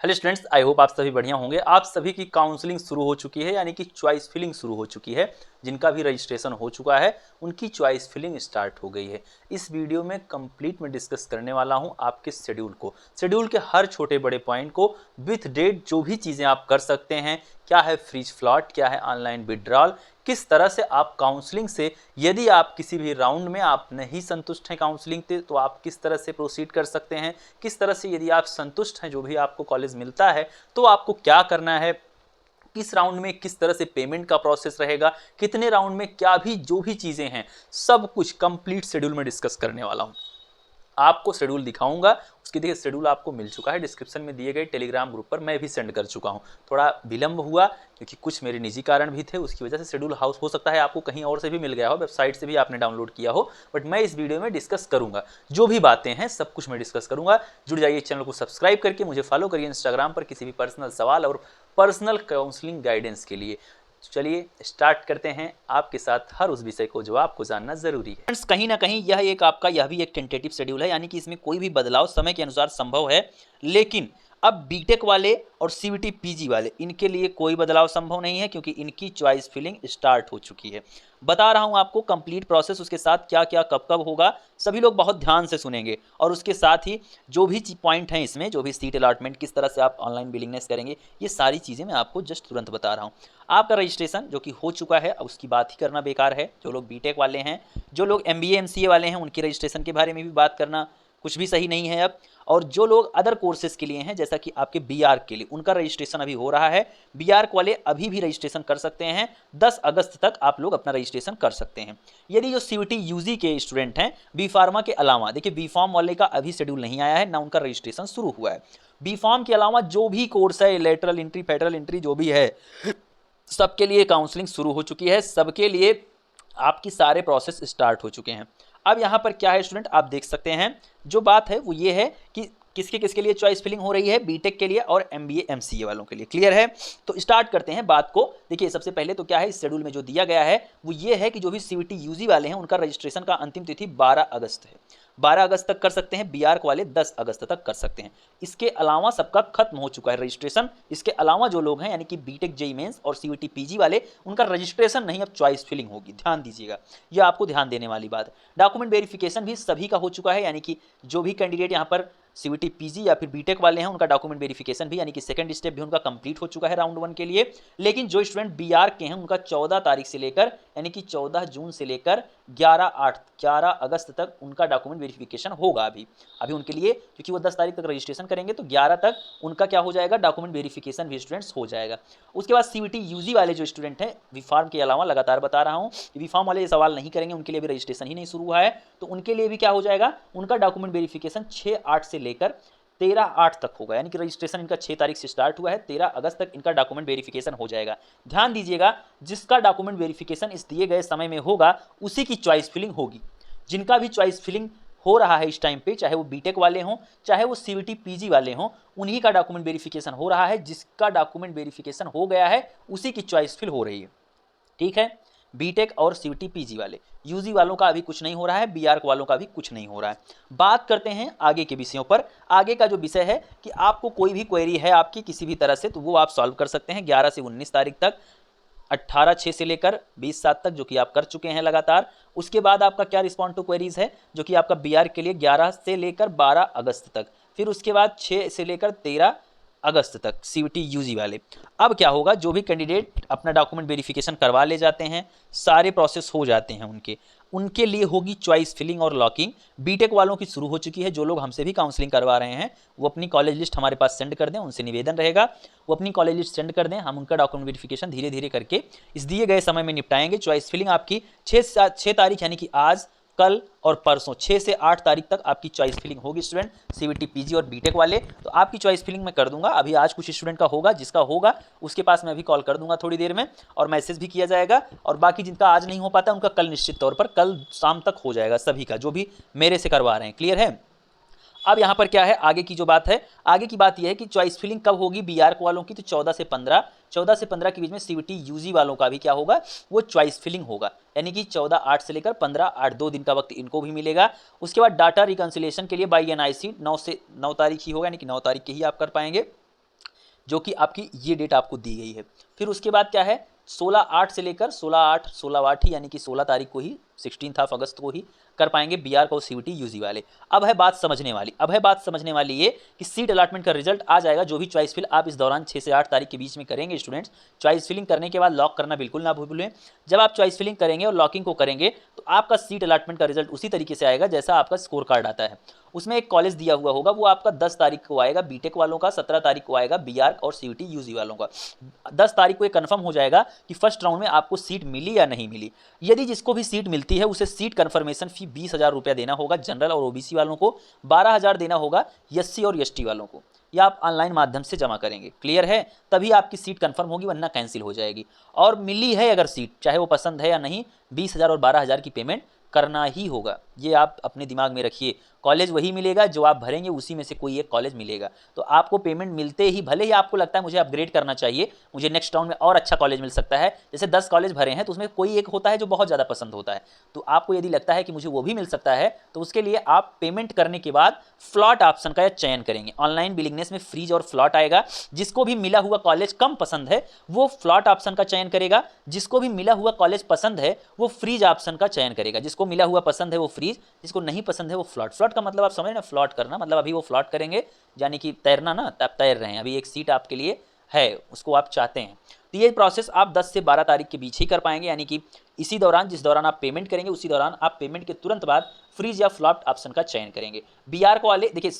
Hello students, I hope आप सभी बढ़िया होंगे। आप सभी की काउंसलिंग शुरू हो चुकी है, यानी कि चॉइस फिलिंग शुरू हो चुकी है। जिनका भी रजिस्ट्रेशन हो चुका है उनकी चॉइस फिलिंग स्टार्ट हो गई है। इस वीडियो में कंप्लीट में डिस्कस करने वाला हूं आपके शेड्यूल के हर छोटे बड़े पॉइंट को विथ डेट, जो भी चीज़ें आप कर सकते हैं, क्या है फ्रीज फ्लॉट, क्या है ऑनलाइन विड्रॉल, किस तरह से आप काउंसलिंग से, यदि आप किसी भी राउंड में आप नहीं संतुष्ट हैं काउंसलिंग से, तो आप किस तरह से प्रोसीड कर सकते हैं, किस तरह से यदि आप संतुष्ट हैं जो भी आपको कॉलेज मिलता है तो आपको क्या करना है, किस राउंड में किस तरह से पेमेंट का प्रोसेस रहेगा, कितने राउंड में क्या भी जो भी चीज़ें हैं, सब कुछ कंप्लीट शेड्यूल में डिस्कस करने वाला हूँ। आपको शेड्यूल दिखाऊंगा। उसकी देखिए शेड्यूल आपको मिल चुका है, डिस्क्रिप्शन में दिए गए टेलीग्राम ग्रुप पर मैं भी सेंड कर चुका हूं। थोड़ा विलंब हुआ क्योंकि कुछ मेरे निजी कारण भी थे, उसकी वजह से शेड्यूल हाउस हो सकता है आपको कहीं और से भी मिल गया हो, वेबसाइट से भी आपने डाउनलोड किया हो, बट मैं इस वीडियो में डिस्कस करूंगा। जो भी बातें हैं सब कुछ मैं डिस्कस करूंगा। जुड़ जाइए, चैनल को सब्सक्राइब करके मुझे फॉलो करिए इंस्टाग्राम पर किसी भी पर्सनल सवाल और पर्सनल काउंसलिंग गाइडेंस के लिए। चलिए स्टार्ट करते हैं आपके साथ हर उस विषय को जो आपको जानना जरूरी है। फ्रेंड्स, कहीं ना कहीं यह भी एक टेंटेटिव शेड्यूल है, यानी कि इसमें कोई भी बदलाव समय के अनुसार संभव है। लेकिन अब बीटेक वाले और सीवीटी पीजी वाले, इनके लिए कोई बदलाव संभव नहीं है क्योंकि इनकी चॉइस फिलिंग स्टार्ट हो चुकी है। बता रहा हूं आपको कंप्लीट प्रोसेस, उसके साथ क्या क्या कब कब होगा, सभी लोग बहुत ध्यान से सुनेंगे। और उसके साथ ही जो भी पॉइंट हैं इसमें, जो भी सीट अलॉटमेंट, किस तरह से आप ऑनलाइन बिलिंगनेस करेंगे, ये सारी चीज़ें मैं आपको जस्ट तुरंत बता रहा हूँ। आपका रजिस्ट्रेशन जो कि हो चुका है, अब उसकी बात ही करना बेकार है। जो लोग बीटेक वाले हैं, जो लोग एमबीए एमसीए वाले हैं, उनके रजिस्ट्रेशन के बारे में भी बात करना कुछ भी सही नहीं है अब। और जो लोग अदर कोर्सेज के लिए हैं, जैसा कि आपके बीआर के लिए, उनका रजिस्ट्रेशन अभी हो रहा है। बीआर वाले अभी भी रजिस्ट्रेशन कर सकते हैं, 10 अगस्त तक आप लोग अपना रजिस्ट्रेशन कर सकते हैं। यदि जो सीयूटी यूजी के स्टूडेंट हैं, बी फार्मा के अलावा, देखिए बी फार्म वाले का अभी शेड्यूल नहीं आया है, ना उनका रजिस्ट्रेशन शुरू हुआ है। बी फार्म के अलावा जो भी कोर्स है, लेटरल एंट्री, फेडरल एंट्री, जो भी है, सबके लिए काउंसलिंग शुरू हो चुकी है। सबके लिए आपकी सारे प्रोसेस स्टार्ट हो चुके हैं। अब यहाँ पर क्या है स्टूडेंट, आप देख सकते हैं, जो बात है वो ये है कि किसके किसके लिए चॉइस फिलिंग हो रही है, बीटेक के लिए और एमबीए एमसीए वालों के लिए। क्लियर है? तो स्टार्ट करते हैं बात को। देखिए सबसे पहले तो क्या है, इस शेड्यूल में जो दिया गया है वो ये है कि जो भी सीवीटी यूजी वाले हैं उनका रजिस्ट्रेशन का अंतिम तिथि 12 अगस्त है। 12 अगस्त तक कर सकते हैं। बीआर वाले 10 अगस्त तक कर सकते हैं। इसके अलावा सबका खत्म हो चुका है रजिस्ट्रेशन। इसके अलावा जो लोग हैं, यानी कि बीटेक जेई मेंस और सीवीटी पीजी वाले, उनका रजिस्ट्रेशन नहीं, अब चॉइस फिलिंग होगी। ध्यान दीजिएगा, यह आपको ध्यान देने वाली बात है। डॉक्यूमेंट वेरिफिकेशन भी सभी का हो चुका है, यानी कि जो भी कैंडिडेट यहाँ पर सीवीटी पीजी या फिर बीटेक वाले हैं, उनका डॉक्यूमेंट वेरिफिकेशन भी, यानी कि सेकंड स्टेप भी उनका कंप्लीट हो चुका है राउंड 1 के लिए। लेकिन जो स्टूडेंट बीआर के हैं, उनका 14 तारीख से लेकर, यानी कि 14 जून से लेकर 11 अगस्त तक उनका डॉक्यूमेंट वेरिफिकेशन होगा। अभी उनके लिए, क्योंकि वो 10 तारीख तक रजिस्ट्रेशन करेंगे, तो 11 तक उनका क्या हो जाएगा, डॉक्यूमेंट वेरिफिकेशन भी स्टूडेंट्स हो जाएगा। उसके बाद सीवीटी यूजी वाले जो स्टूडेंट हैं, बीफार्म के अलावा, लगातार बता रहा हूँ, बीफार्म वाले ये सवाल नहीं करेंगे, उनके लिए भी रजिस्ट्रेशन ही नहीं शुरू हुआ है, तो उनके लिए भी क्या हो जाएगा, उनका डॉक्यूमेंट वेरिफिकेशन 6/8 से लेकर 13/8 तक होगा। यानी कि रजिस्ट्रेशन इनका 6 तारीख से स्टार्ट हुआ है, 13 अगस्त तक इनका डॉक्यूमेंट वेरिफिकेशन हो जाएगा। ध्यान दीजिएगा, जिसका डॉक्यूमेंट वेरिफिकेशन इस दिए गए समय में होगा उसी की चॉइस फिलिंग होगी। जिनका भी चॉइस फिलिंग हो रहा है इस टाइम पे, चाहे वो बीटेक वाले हों, चाहे वो सीवीटी पीजी वाले हों, उन्हीं का डॉक्यूमेंट वेरिफिकेशन हो रहा है। जिसका डॉक्यूमेंट वेरिफिकेशन हो गया है उसी की चॉइस फिल हो रही है। ठीक है? बीटेक और सीवीटी पीजी वाले, यूजी वालों का अभी कुछ नहीं हो रहा है, बीआर वालों का भी कुछ नहीं हो रहा है। बात करते हैं आगे के विषयों पर। आगे का जो विषय है कि आपको कोई भी क्वेरी है आपकी किसी भी तरह से, तो वो आप सॉल्व कर सकते हैं 11 से 19 तारीख तक, 18/6 से लेकर 20/7 तक, जो कि आप कर चुके हैं लगातार। उसके बाद आपका क्या रिस्पॉन्ड टू क्वेरीज है, जो कि आपका बीआर के लिए 11 से लेकर 12 अगस्त तक, फिर उसके बाद 6 से लेकर 13 अगस्त तक सीवीटी यूजी वाले। अब क्या होगा, जो भी कैंडिडेट अपना डॉक्यूमेंट वेरिफिकेशन करवा ले जाते हैं, सारे प्रोसेस हो जाते हैं उनके लिए होगी चॉइस फिलिंग और लॉकिंग। बीटेक वालों की शुरू हो चुकी है। जो लोग हमसे भी काउंसलिंग करवा रहे हैं, वो अपनी कॉलेज लिस्ट हमारे पास सेंड कर दें, उनसे निवेदन रहेगा वो अपनी कॉलेज लिस्ट सेंड कर दें, हम उनका डॉक्यूमेंट वेरिफिकेशन धीरे धीरे करके इस दिए गए समय में निपटाएंगे। चॉइस फिलिंग आपकी 6 तारीख, यानी कि आज, कल और परसों, 6 से 8 तारीख तक आपकी चॉइस फिलिंग होगी स्टूडेंट, सीवीटी पीजी और बीटेक वाले। तो आपकी चॉइस फिलिंग मैं कर दूंगा। अभी आज कुछ स्टूडेंट का होगा, जिसका होगा उसके पास मैं अभी कॉल कर दूंगा थोड़ी देर में, और मैसेज भी किया जाएगा। और बाकी जिनका आज नहीं हो पाता, उनका कल निश्चित तौर पर, कल शाम तक हो जाएगा सभी का, जो भी मेरे से करवा रहे हैं। क्लियर है? अब यहाँ पर क्या है, आगे की जो बात है, आगे की बात यह है कि चॉइस फिलिंग कब होगी बीआर वालों की, तो 14 से 15 के बीच में सीवीटी यूजी वालों का भी क्या होगा, वो चॉइस फिलिंग होगा। यानी कि 14/8 से लेकर 15/8, 2 दिन का वक्त इनको भी मिलेगा। उसके बाद डाटा रिकंसिलेशन के लिए बाई एनआईसी 9 तारीख ही होगा, यानी कि 9 तारीख के ही आप कर पाएंगे। जो कि आपकी ये डेट आपको दी गई है। फिर उसके बाद क्या है, 16/8 से लेकर 16/8 ही यानी कि 16 तारीख को ही 16 अगस्त को ही कर पाएंगे बीआर का और सीयूटी यूजी वाले। अब है बात समझने वाली ये कि सीट अलॉटमेंट का रिजल्ट आ जाएगा। जो भी चॉइस फिल आप इस दौरान 6 से 8 तारीख के बीच में करेंगे स्टूडेंट्स, चॉइस फिलिंग करने के बाद लॉक करना बिल्कुल ना भूलें। जब आप चॉइस फिलिंग करेंगे और लॉकिंग को करेंगे तो आपका सीट अलॉटमेंट का रिजल्ट उसी तरीके से आएगा जैसा आपका स्कोर कार्ड आता है। उसमें एक कॉलेज दिया हुआ होगा, वो आपका 10 तारीख को आएगा बीटेक वालों का, 17 तारीख को आएगा बीआर और सीयूटी यूजी वालों का। 10 तारीख को ये कंफर्म हो जाएगा कि फर्स्ट राउंड में आपको सीट मिली या नहीं मिली। यदि जिसको भी सीट मिलती है उसे सीट कंफर्मेशन फी 20,000 रुपया देना होगा जनरल और ओबीसी वालों को, 12,000 देना होगा एससी और एसटी वालों को। या आप ऑनलाइन माध्यम से जमा करेंगे, क्लियर है, तभी आपकी सीट कंफर्म होगी, वरना कैंसिल हो जाएगी। और मिली है अगर सीट, चाहे वो पसंद है या नहीं, 20,000 और 12,000 की पेमेंट करना ही होगा। ये आप अपने दिमाग में रखिए, कॉलेज वही मिलेगा जो आप भरेंगे, उसी में से कोई एक कॉलेज मिलेगा। तो आपको पेमेंट मिलते ही, भले ही आपको लगता है मुझे अपग्रेड करना चाहिए, मुझे नेक्स्ट राउंड में और अच्छा कॉलेज मिल सकता है, जैसे 10 कॉलेज भरे हैं तो उसमें कोई एक होता है जो बहुत ज़्यादा पसंद होता है, तो आपको यदि लगता है कि मुझे वो भी मिल सकता है तो उसके लिए आप पेमेंट करने के बाद फ्लॉट ऑप्शन का चयन करेंगे। ऑनलाइन बिलिंगनेस में फ्रीज और फ्लॉट आएगा। जिसको भी मिला हुआ कॉलेज कम पसंद है वो फ्लॉट ऑप्शन का चयन करेगा, जिसको भी मिला हुआ कॉलेज पसंद है वो फ्रीज ऑप्शन का चयन करेगा। जिसको मिला हुआ पसंद है वो फ्रीज, जिसको नहीं पसंद है वो फ्लॉट। फ्लॉट का मतलब आप समझ ना, फ्लॉट करना मतलब अभी वो फ्लॉट करेंगे यानी कि तैरना ना, आप तैर रहे हैं, अभी एक सीट आपके लिए है, उसको आप चाहते हैं। तो ये प्रोसेस आप 10 से 12 तारीख के बीच ही कर पाएंगे, यानी कि इसी दौरान, जिस दौरान आप पेमेंट करेंगे उसी दौरान आप पेमेंट के तुरंत बाद फ्रीज या फ्लॉट ऑप्शन का चयन करेंगे। बीआर को वाले देखिए,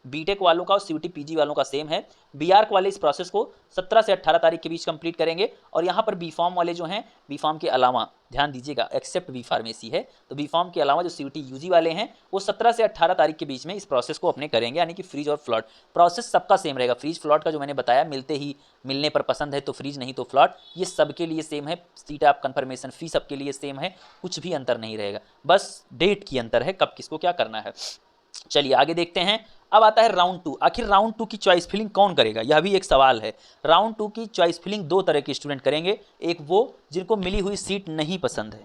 बीटेक वालों का और सीयूटी पीजी वालों का सेम है। बीआर वाले इस प्रोसेस को 17 से 18 तारीख के बीच कंप्लीट करेंगे। और यहाँ पर बी फॉर्म वाले जो हैं, बी फॉर्म के अलावा ध्यान दीजिएगा, एक्सेप्ट बी फार्मेसी है, तो बी फॉर्म के अलावा जो सीयूटी यूजी वाले हैं वो 17 से 18 तारीख के बीच में इस प्रोसेस को अपने करेंगे, यानी कि फ्रीज और फ्लॉट। प्रोसेस सबका सेम रहेगा। फ्रीज फ्लॉट का जो मैंने बताया, मिलते ही, मिलने पर पसंद है तो फ्रीज, नहीं तो फ्लॉट, ये सबके लिए सेम है। सीट आप कंफर्मेशन फी सबके लिए सेम है, कुछ भी अंतर नहीं रहेगा, बस डेट की अंतर है, कब किसको क्या करना है। चलिए आगे देखते हैं। अब आता है राउंड 2। आखिर राउंड 2 की चॉइस फिलिंग कौन करेगा, यह भी एक सवाल है। राउंड 2 की चॉइस फिलिंग 2 तरह के स्टूडेंट करेंगे। एक वो जिनको मिली हुई सीट नहीं पसंद है,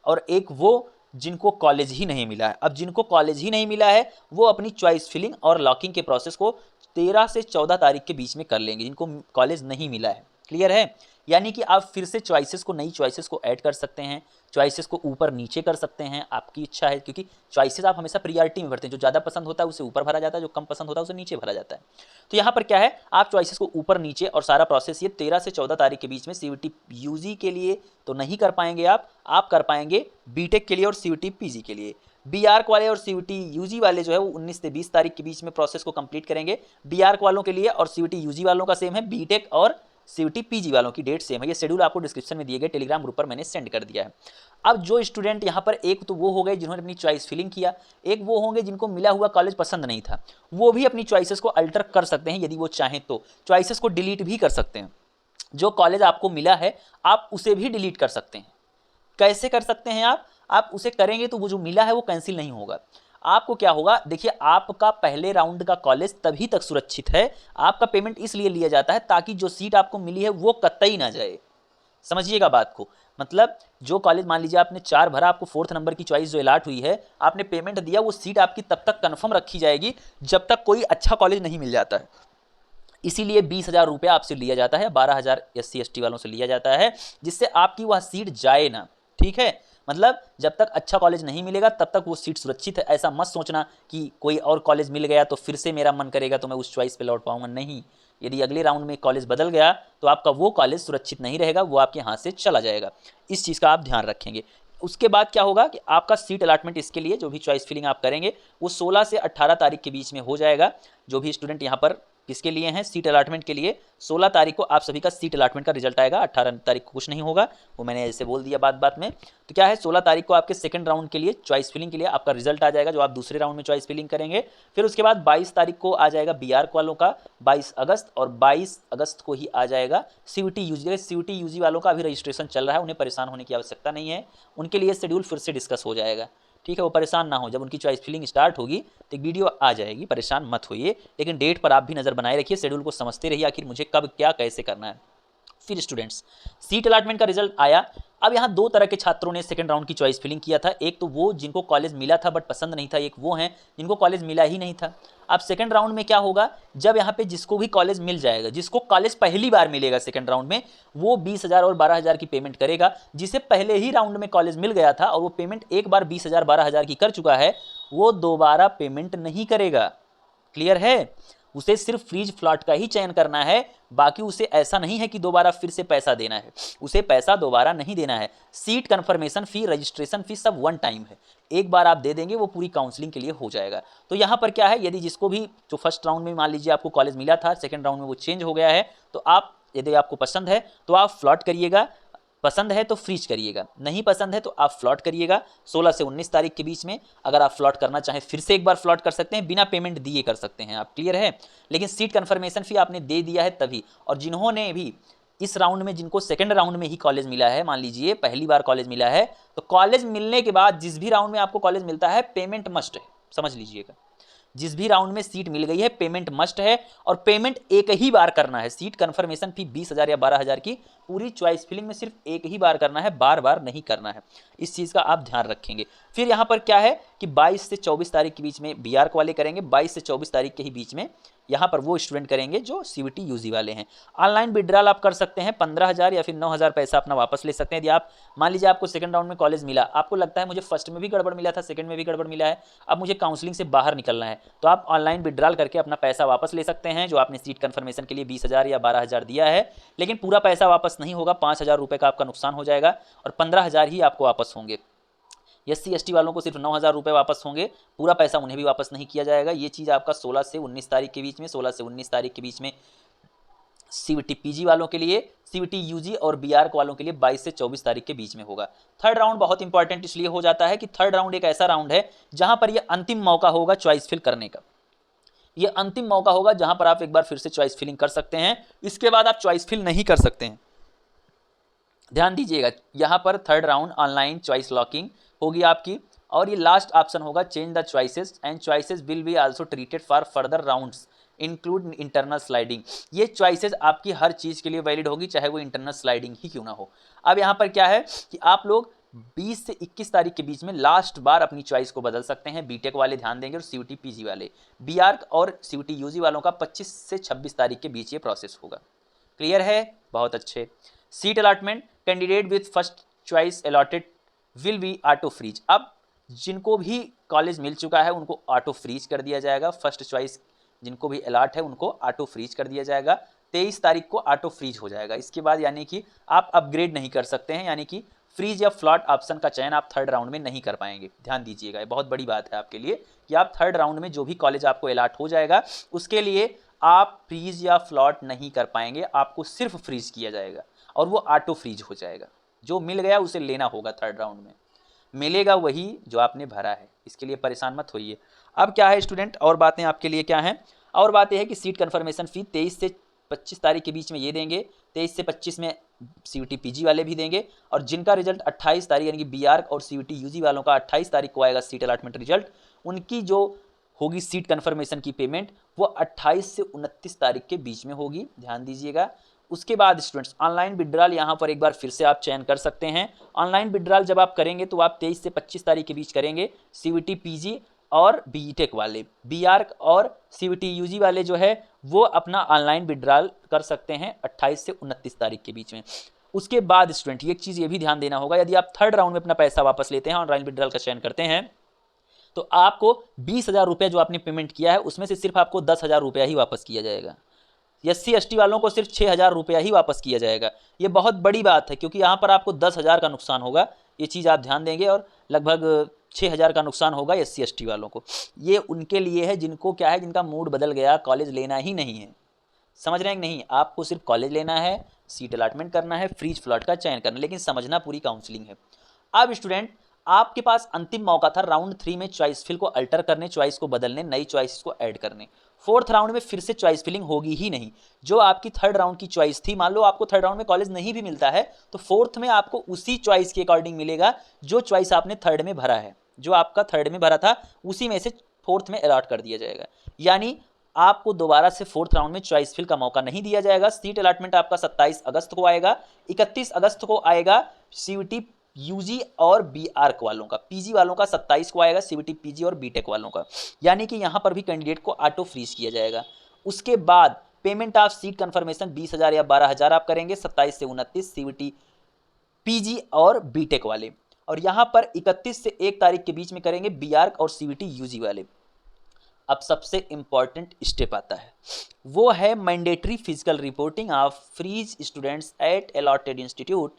और एक वो जिनको कॉलेज ही नहीं मिला है। अब जिनको कॉलेज ही नहीं मिला है वो अपनी चॉइस फिलिंग और लॉकिंग के प्रोसेस को 13 से 14 तारीख के बीच में कर लेंगे, जिनको कॉलेज नहीं मिला है, क्लियर है। यानी कि आप फिर से चॉइसेस को, नई चॉइसेस को ऐड कर सकते हैं, चॉइसेस को ऊपर नीचे कर सकते हैं, आपकी इच्छा है, क्योंकि चॉइसेस आप हमेशा प्रियॉरिटी में भरते हैं। जो ज़्यादा पसंद होता है उसे ऊपर भरा जाता है, जो कम पसंद होता है उसे नीचे भरा जाता है। तो यहाँ पर क्या है, आप चॉइसेस को ऊपर नीचे, और सारा प्रोसेस ये 13 से 14 तारीख के बीच में सीयूटी यूजी के लिए तो नहीं कर पाएंगे आप कर पाएंगे बीटेक के लिए और सीयूटी पीजी के लिए। बीआर वाले और सीयूटी यूजी वाले जो है वो 19 से 20 तारीख के बीच में प्रोसेस को कंप्लीट करेंगे। बीआर वालों के लिए और सीयूटी यूजी वालों का सेम है, बीटेक और सीयूटी पीजी वालों की डेट सेम है। ये शेड्यूल आपको डिस्क्रिप्शन में दिए गए टेलीग्राम ग्रुप पर मैंने सेंड कर दिया है। अब जो स्टूडेंट यहाँ पर, एक तो वो हो गए जिन्होंने अपनी चॉइस फिलिंग किया, एक वो होंगे जिनको मिला हुआ कॉलेज पसंद नहीं था, वो भी अपनी चॉइसेस को अल्टर कर सकते हैं यदि वो चाहें तो, चॉइसेस को डिलीट भी कर सकते हैं। जो कॉलेज आपको मिला है आप उसे भी डिलीट कर सकते हैं। कैसे कर सकते हैं आप उसे करेंगे तो वो जो मिला है वो कैंसिल नहीं होगा। आपको क्या होगा, देखिए, आपका पहले राउंड का कॉलेज तभी तक सुरक्षित है, आपका पेमेंट इसलिए लिया जाता है ताकि जो सीट आपको मिली है वो कतई ना जाए। समझिएगा बात को, मतलब जो कॉलेज, मान लीजिए आपने 4 भरा, आपको 4th नंबर की चॉइस जो अलॉट हुई है, आपने पेमेंट दिया, वो सीट आपकी तब तक कन्फर्म रखी जाएगी जब तक कोई अच्छा कॉलेज नहीं मिल जाता है। इसीलिए 20,000 रुपया आपसे लिया जाता है, 12,000 SC ST वालों से लिया जाता है, जिससे आपकी वह सीट जाए ना, ठीक है। मतलब जब तक अच्छा कॉलेज नहीं मिलेगा तब तक वो सीट सुरक्षित है। ऐसा मत सोचना कि कोई और कॉलेज मिल गया तो फिर से मेरा मन करेगा तो मैं उस चॉइस पे लौट पाऊंगा, नहीं। यदि अगले राउंड में कॉलेज बदल गया तो आपका वो कॉलेज सुरक्षित नहीं रहेगा, वो आपके हाथ से चला जाएगा। इस चीज़ का आप ध्यान रखेंगे। उसके बाद क्या होगा कि आपका सीट अलॉटमेंट, इसके लिए जो भी चॉइस फिलिंग आप करेंगे वो 16 से 18 तारीख के बीच में हो जाएगा। जो भी स्टूडेंट यहाँ पर किसके लिए हैं, सीट अलॉटमेंट के लिए, 16 तारीख को आप सभी का सीट अलॉटमेंट का रिजल्ट आएगा। 18 तारीख को कुछ नहीं होगा, वो मैंने ऐसे बोल दिया बात में। तो क्या है, 16 तारीख को आपके सेकंड राउंड के लिए चॉइस फिलिंग के लिए आपका रिजल्ट आ जाएगा, जो आप दूसरे राउंड में चॉइस फिलिंग करेंगे। फिर उसके बाद 22 तारीख को आ जाएगा बीआर वालों का 22 अगस्त, और 22 अगस्त को ही आ जाएगा सीयूटी यूजी। सीयूटी यूजी वालों का अभी रजिस्ट्रेशन चल रहा है, उन्हें परेशान होने की आवश्यकता नहीं है, उनके लिए शेड्यूल फिर से डिस्कस हो जाएगा, ठीक है। वो परेशान ना हो, जब उनकी चॉइस फिलिंग स्टार्ट होगी तो एक वीडियो आ जाएगी, परेशान मत होइए। लेकिन डेट पर आप भी नज़र बनाए रखिए, शेड्यूल को समझते रहिए, आखिर मुझे कब क्या कैसे करना है। फिर स्टूडेंट्स सीट अलॉटमेंट का रिजल्ट आया। अब यहाँ दो तरह के छात्रों ने सेकंड राउंड की चॉइस फिलिंग किया था। एक तो वो जिनको कॉलेज मिला था बट पसंद नहीं था, एक वो हैं जिनको कॉलेज मिला ही नहीं था। अब सेकंड राउंड में क्या होगा, जब यहाँ पे जिसको भी कॉलेज मिल जाएगा, जिसको कॉलेज पहली बार मिलेगा सेकंड राउंड में, वो 20,000 और 12,000 की पेमेंट करेगा। जिसे पहले ही राउंड में कॉलेज मिल गया था और वो पेमेंट एक बार 20,000 12,000 की कर चुका है, वो दोबारा पेमेंट नहीं करेगा। क्लियर है? उसे सिर्फ फ्रीज फ्लॉट का ही चयन करना है, बाकी उसे ऐसा नहीं है कि दोबारा फिर से पैसा देना है, उसे पैसा दोबारा नहीं देना है। सीट कंफर्मेशन फी, रजिस्ट्रेशन फी सब वन टाइम है, एक बार आप दे देंगे वो पूरी काउंसलिंग के लिए हो जाएगा। तो यहाँ पर क्या है, यदि जिसको भी जो फर्स्ट राउंड में मान लीजिए आपको कॉलेज मिला था, सेकंड राउंड में वो चेंज हो गया है, तो आप यदि आपको पसंद है तो आप फ्लॉट करिएगा, पसंद है तो फ्रीज करिएगा, नहीं पसंद है तो आप फ्लॉट करिएगा। 16 से 19 तारीख के बीच में अगर आप फ्लॉट करना चाहें फिर से एक बार फ्लॉट कर सकते हैं, बिना पेमेंट दिए कर सकते हैं आप। क्लियर है? लेकिन सीट कंफर्मेशन फी आपने दे दिया है तभी। और जिन्होंने भी इस राउंड में, जिनको सेकंड राउंड में ही कॉलेज मिला है, मान लीजिए पहली बार कॉलेज मिला है, तो कॉलेज मिलने के बाद जिस भी राउंड में आपको कॉलेज मिलता है पेमेंट मस्ट है, समझ लीजिएगा। जिस भी राउंड में सीट मिल गई है पेमेंट मस्ट है, और पेमेंट एक ही बार करना है। सीट कंफर्मेशन फी 20,000 या 12,000 की पूरी चॉइस फिलिंग में सिर्फ एक ही बार करना है, बार बार नहीं करना है। इस चीज़ का आप ध्यान रखेंगे। फिर यहाँ पर क्या है कि 22 से 24 तारीख के बीच में बीआरक वाले करेंगे, 22 से 24 तारीख के ही बीच में यहाँ पर वो स्टूडेंट करेंगे जो सीवीटी यूजी वाले हैं। ऑनलाइन विड्रॉल आप कर सकते हैं, 15,000 या फिर 9,000 पैसा अपना वापस ले सकते हैं। यदि आप मान लीजिए आपको सेकंड राउंड में कॉलेज मिला, आपको लगता है मुझे फर्स्ट में भी गड़बड़ मिला था, सेकंड में भी गड़बड़ मिला है, अब मुझे काउंसलिंग से बाहर निकलना है, तो आप ऑनलाइन विड्रॉल करके अपना पैसा वापस ले सकते हैं, जो आपने सीट कन्फर्मेशन के लिए 20,000 या 12,000 दिया है। लेकिन पूरा पैसा वापस नहीं होगा, 5,000 रुपये का आपका नुकसान हो जाएगा और 15,000 ही आपको वापस होंगे। SC/ST वालों को सिर्फ 9,000 रुपये वापस होंगे, पूरा पैसा उन्हें भी वापस नहीं किया जाएगा। ये चीज़ आपका 16 से 19 तारीख के बीच में, 16 से 19 तारीख के बीच में CVT PG वालों के लिए, CVT UG और BARC वालों के लिए 22 से 24 तारीख के बीच में होगा। थर्ड राउंड बहुत इंपॉर्टेंट इसलिए हो जाता है कि थर्ड राउंड एक ऐसा राउंड है जहां पर यह अंतिम मौका होगा चॉइस फिल करने का। यह अंतिम मौका होगा जहां पर आप एक बार फिर से चॉइस फिलिंग कर सकते हैं, इसके बाद आप चॉइस फिल नहीं कर सकते हैं। ध्यान दीजिएगा, यहाँ पर third round online choice locking होगी आपकी, और ये लास्ट ऑप्शन होगा change the choices and choices will be also treated for further rounds include internal sliding. ये चॉइसेस आपकी हर चीज़ के लिए वैलिड होगी, चाहे वो इंटरनल स्लाइडिंग ही क्यों ना हो। अब यहाँ पर क्या है कि आप लोग 20 से 21 तारीख के बीच में लास्ट बार अपनी चॉइस को बदल सकते हैं। बीटेक वाले ध्यान देंगे और CVT PG वाले, BARC और CVT UG वालों का 25 से 26 तारीख के बीच ये प्रोसेस होगा। क्लियर है? बहुत अच्छे। Seat allotment, candidate with first choice allotted will be auto freeze. अब जिनको भी कॉलेज मिल चुका है उनको ऑटो फ्रीज कर दिया जाएगा। फर्स्ट चॉइस जिनको भी अलॉट है उनको ऑटो फ्रीज कर दिया जाएगा। 23 तारीख को ऑटो फ्रीज हो जाएगा। इसके बाद यानी कि आप अपग्रेड नहीं कर सकते हैं, यानी कि फ्रीज या फ्लॉट ऑप्शन का चयन आप थर्ड राउंड में नहीं कर पाएंगे। ध्यान दीजिएगा, ये बहुत बड़ी बात है आपके लिए कि आप थर्ड राउंड में जो भी कॉलेज आपको अलॉट हो जाएगा उसके लिए आप फ्रीज या फ्लॉट नहीं कर पाएंगे, आपको सिर्फ फ्रीज किया जाएगा और वो ऑटो फ्रीज हो जाएगा। जो मिल गया उसे लेना होगा, थर्ड राउंड में मिलेगा वही जो आपने भरा है, इसके लिए परेशान मत होइए। अब क्या है स्टूडेंट, और बातें आपके लिए क्या हैं, और बात यह है कि सीट कन्फर्मेशन फी 23 से 25 तारीख के बीच में ये देंगे, 23 से 25 में CVT PG वाले भी देंगे, और जिनका रिजल्ट 28 तारीख यानी कि BARC और CVT UG वालों का 28 तारीख को आएगा सीट अलॉटमेंट रिजल्ट, उनकी जो होगी सीट कन्फर्मेशन की पेमेंट वो 28 से 29 तारीख के बीच में होगी। ध्यान दीजिएगा। उसके बाद स्टूडेंट्स ऑनलाइन विड्रॉल यहाँ पर एक बार फिर से आप चयन कर सकते हैं। ऑनलाइन विड्रॉल जब आप करेंगे तो आप 23 से 25 तारीख के बीच करेंगे। CVT PG और बीटेक वाले, BARC और CVT UG वाले जो है वो अपना ऑनलाइन विड्रॉल कर सकते हैं 28 से 29 तारीख के बीच में। उसके बाद स्टूडेंट एक चीज़ ये भी ध्यान देना होगा, यदि आप थर्ड राउंड में अपना पैसा वापस लेते हैं, ऑनलाइन विड्रॉल का चयन करते हैं, तो आपको 20,000 रुपये जो आपने पेमेंट किया है उसमें से सिर्फ आपको 10,000 रुपया ही वापस किया जाएगा। SC/ST वालों को सिर्फ 6,000 रुपया ही वापस किया जाएगा। ये बहुत बड़ी बात है क्योंकि यहाँ पर आपको 10,000 का नुकसान होगा, ये चीज़ आप ध्यान देंगे, और लगभग 6,000 का नुकसान होगा SC/ST वालों को। ये उनके लिए है जिनको क्या है, जिनका मूड बदल गया, कॉलेज लेना ही नहीं है। समझ रहे हैं कि नहीं? आपको सिर्फ कॉलेज लेना है, सीट अलॉटमेंट करना है, फ्रीज फ्लॉट का चयन करना है, लेकिन समझना पूरी काउंसलिंग है। अब स्टूडेंट आपके पास अंतिम मौका था राउंड 3 में चॉइस फिल को अल्टर करने, चॉइस को बदलने, नई चॉइस को ऐड करने। फोर्थ राउंड में फिर से चॉइस फिलिंग होगी ही नहीं। जो आपकी थर्ड राउंड की चॉइस थी, मान लो आपको थर्ड राउंड में कॉलेज नहीं भी मिलता है तो फोर्थ में आपको उसी चॉइस के अकॉर्डिंग मिलेगा जो चॉइस आपने थर्ड में भरा है। जो आपका थर्ड में भरा था उसी में से फोर्थ में अलॉट कर दिया जाएगा। यानी आपको दोबारा से फोर्थ राउंड में चॉइस फिल का मौका नहीं दिया जाएगा। सीट अलॉटमेंट आपका 27 अगस्त को आएगा। 31 अगस्त को आएगा सीयूटी यूजी और बी आर्क वालों का। पीजी वालों का 27 को आएगा, सीयूटी पीजी और बीटेक वालों का। यानी कि यहां पर भी कैंडिडेट को ऑटो फ्रीज किया जाएगा। उसके बाद पेमेंट ऑफ सीट कंफर्मेशन 20,000 या 12,000 आप करेंगे 27 से 29 सीयूटी पीजी और बीटेक वाले, और यहां पर 31 से 1 तारीख के बीच में करेंगे बी आर्क और सीयूटी यूजी वाले। अब सबसे इंपॉर्टेंट स्टेप आता है, वो है mandatory physical reporting of freeze students at allotted institute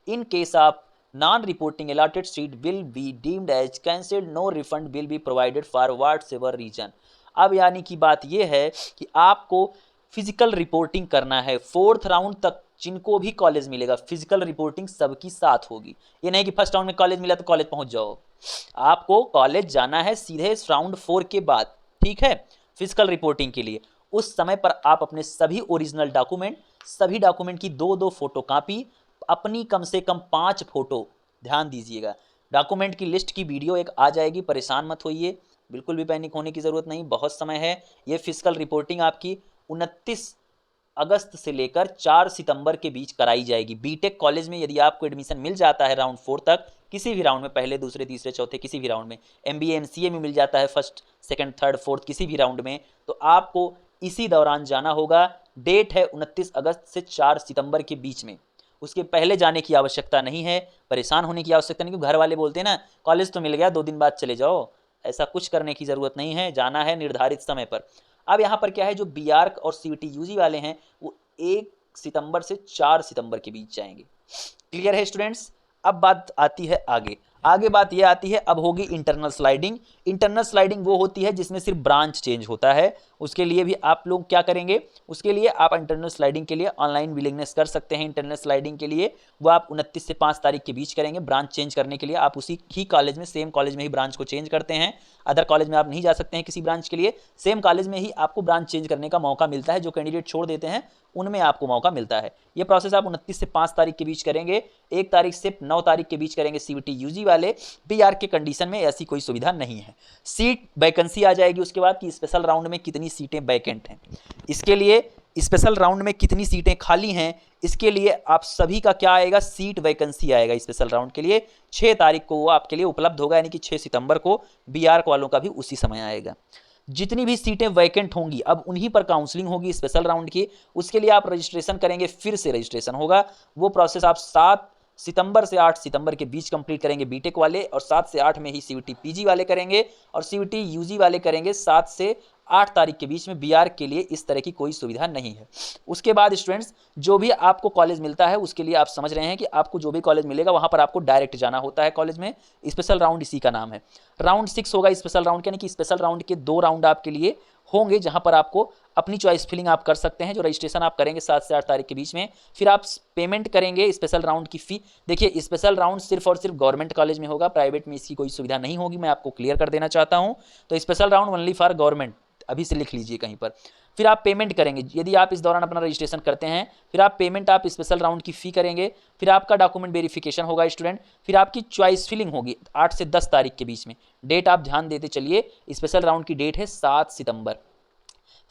in case of non reporting allotted seat will be deemed as cancelled, no refund will be provided for whatever reason. अब यानी कि बात यह है कि आपको फिजिकल रिपोर्टिंग करना है। फोर्थ राउंड तक जिनको भी कॉलेज मिलेगा फिजिकल रिपोर्टिंग सबकी साथ होगी। ये नहीं कि फर्स्ट राउंड में कॉलेज मिला तो कॉलेज पहुंच जाओ, आपको कॉलेज जाना है सीधे राउंड 4 के बाद, ठीक है, फिजिकल रिपोर्टिंग के लिए। उस समय पर आप अपने सभी ओरिजिनल डॉक्यूमेंट, सभी डॉक्यूमेंट की 2-2 फोटो कॉपी, अपनी कम से कम 5 फोटो, ध्यान दीजिएगा। डॉक्यूमेंट की लिस्ट की वीडियो एक आ जाएगी, परेशान मत होइए, बिल्कुल भी पैनिक होने की ज़रूरत नहीं, बहुत समय है। ये फिजिकल रिपोर्टिंग आपकी 29 अगस्त से लेकर 4 सितंबर के बीच कराई जाएगी। बीटेक कॉलेज में यदि आपको एडमिशन मिल जाता है राउंड 4 तक, किसी भी राउंड में, पहले, दूसरे, तीसरे, चौथे, किसी भी राउंड में, एमबीए एमसीए में मिल जाता है फर्स्ट, सेकंड, थर्ड, फोर्थ, किसी भी राउंड में, तो आपको इसी दौरान जाना होगा। डेट है 29 अगस्त से 4 सितंबर के बीच में। उसके पहले जाने की आवश्यकता नहीं है, परेशान होने की आवश्यकता नहीं, क्योंकि घर वाले बोलते हैं ना कॉलेज तो मिल गया 2 दिन बाद चले जाओ, ऐसा कुछ करने की ज़रूरत नहीं है, जाना है निर्धारित समय पर। अब यहाँ पर क्या है, जो बी आर्क और सीयूटी यूजी वाले हैं वो 1 सितंबर से 4 सितंबर के बीच जाएंगे। क्लियर है स्टूडेंट्स? अब बात आती है आगे बात ये आती है, अब होगी इंटरनल स्लाइडिंग। इंटरनल स्लाइडिंग वो होती है जिसमें सिर्फ ब्रांच चेंज होता है। उसके लिए भी आप लोग क्या करेंगे, उसके लिए आप इंटरनल स्लाइडिंग के लिए ऑनलाइन विलिंगनेस कर सकते हैं। इंटरनल स्लाइडिंग के लिए वो आप 29 से 5 तारीख के बीच करेंगे। ब्रांच चेंज करने के लिए आप उसी ही कॉलेज में, सेम कॉलेज में ही ब्रांच को चेंज करते हैं। अदर कॉलेज में आप नहीं जा सकते हैं किसी ब्रांच के लिए, सेम कॉलेज में ही आपको ब्रांच चेंज करने का मौका मिलता है। जो कैंडिडेट छोड़ देते हैं उनमें आपको मौका मिलता है। ये प्रोसेस आप 29 से 5 तारीख के बीच करेंगे। 1 तारीख से 9 तारीख के बीच करेंगे सीयूटी यूजी वाले। बी आर्क के कंडीशन में ऐसी कोई सुविधा नहीं है। सीट वैकेंसी आ जाएगी उसके बाद कि स्पेशल राउंड में कितनी सीटें वैकेंट हैं, इसके लिए स्पेशल राउंड में कितनी सीटें खाली हैं, इसके लिए आप सभी का क्या आएगा, सीट वैकेंसी आएगा स्पेशल राउंड के लिए। 6 तारीख को वो आपके लिए उपलब्ध होगा, यानी कि 6 सितंबर को बी आर्क वालों का भी उसी समय आएगा। जितनी भी सीटें वैकेंट होंगी अब उन्हीं पर काउंसलिंग होगी स्पेशल राउंड की। उसके लिए आप रजिस्ट्रेशन करेंगे, फिर से रजिस्ट्रेशन होगा। वो प्रोसेस आप 7 सितंबर से 8 सितंबर के बीच कंप्लीट करेंगे बीटेक वाले, और 7 से 8 में ही सीयूटी पीजी वाले करेंगे, और सीयूटी यूजी वाले करेंगे 7 से 8 तारीख के बीच में। बी आर्क के लिए इस तरह की कोई सुविधा नहीं है। उसके बाद स्टूडेंट्स जो भी आपको कॉलेज मिलता है उसके लिए आप समझ रहे हैं कि आपको जो भी कॉलेज मिलेगा वहां पर आपको डायरेक्ट जाना होता है कॉलेज में। स्पेशल राउंड इसी का नाम है। राउंड 6 होगा स्पेशल राउंड, यानी कि स्पेशल राउंड के 2 राउंड आपके लिए होंगे, जहां पर आपको अपनी चॉइस फिलिंग आप कर सकते हैं। जो रजिस्ट्रेशन आप करेंगे 7 से 8 तारीख के बीच में, फिर आप पेमेंट करेंगे स्पेशल राउंड की फ़ी। देखिए स्पेशल राउंड सिर्फ और सिर्फ गवर्नमेंट कॉलेज में होगा, प्राइवेट में इसकी कोई सुविधा नहीं होगी, मैं आपको क्लियर कर देना चाहता हूं। तो special round only for government, अभी से लिख लीजिए कहीं पर। फिर आप पेमेंट करेंगे, यदि आप इस दौरान अपना रजिस्ट्रेशन करते हैं, फिर आप पेमेंट आप स्पेशल राउंड की फ़ी करेंगे। फिर आपका डॉक्यूमेंट वेरिफिकेशन होगा स्टूडेंट, फिर आपकी चॉइस फिलिंग होगी 8 से 10 तारीख के बीच में। डेट आप ध्यान देते चलिए, स्पेशल राउंड की डेट है 7 सितंबर।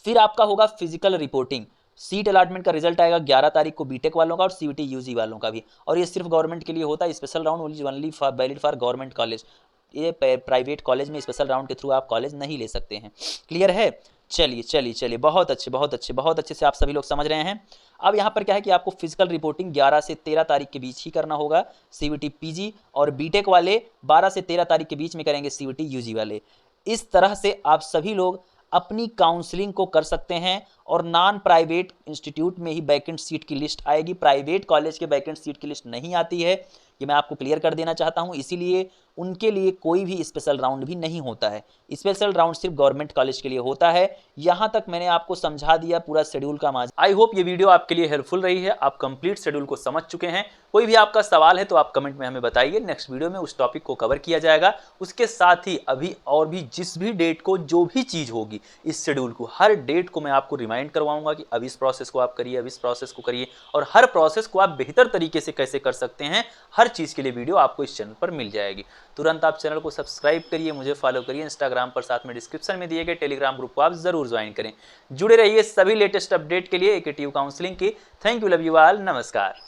फिर आपका होगा फिजिकल रिपोर्टिंग। सीट अलॉटमेंट का रिजल्ट आएगा 11 तारीख को बीटेक वालों का और सीयूटी यूजी वालों का भी, और ये सिर्फ गवर्नमेंट के लिए होता है। Special round only for valid for government college. ये प्राइवेट कॉलेज में स्पेशल राउंड के थ्रू आप कॉलेज नहीं ले सकते हैं। क्लियर है? चलिए बहुत अच्छे से आप सभी लोग समझ रहे हैं। अब यहाँ पर क्या है कि आपको फिजिकल रिपोर्टिंग 11 से 13 तारीख के बीच ही करना होगा सीयूटी पीजी, और बीटेक वाले 12 से 13 तारीख के बीच में करेंगे सीयूटी यूजी वाले। इस तरह से आप सभी लोग अपनी काउंसलिंग को कर सकते हैं, और नॉन प्राइवेट इंस्टीट्यूट में ही वैकेंट सीट की लिस्ट आएगी। प्राइवेट कॉलेज के वैकेंट सीट की लिस्ट नहीं आती है, ये मैं आपको क्लियर कर देना चाहता हूं। इसीलिए उनके लिए कोई भी स्पेशल राउंड भी नहीं होता है। स्पेशल राउंड सिर्फ गवर्नमेंट कॉलेज के लिए होता है। यहां तक मैंने आपको समझा दिया पूरा शेड्यूल का माज। आई होप ये वीडियो आपके लिए हेल्पफुल रही है, आप कंप्लीट शेड्यूल को समझ चुके हैं। कोई भी आपका सवाल है तो आप कमेंट में हमें बताइए, नेक्स्ट वीडियो में उस टॉपिक को कवर किया जाएगा। उसके साथ ही अभी और भी जिस भी डेट को जो भी चीज़ होगी इस शेड्यूल को, हर डेट को मैं आपको रिमाइंड रिमाइंड करवाऊंगा कि अब इस प्रोसेस को आप करिए, अब इस प्रोसेस को करिए, और हर प्रोसेस को आप बेहतर तरीके से कैसे कर सकते हैं, हर चीज़ के लिए वीडियो आपको इस चैनल पर मिल जाएगी। तुरंत आप चैनल को सब्सक्राइब करिए, मुझे फॉलो करिए इंस्टाग्राम पर, साथ में डिस्क्रिप्शन में दिए गए टेलीग्राम ग्रुप को आप जरूर ज्वाइन करें। जुड़े रहिए सभी लेटेस्ट अपडेट के लिए एकेटीयू काउंसलिंग की। Thank you, love you all, नमस्कार।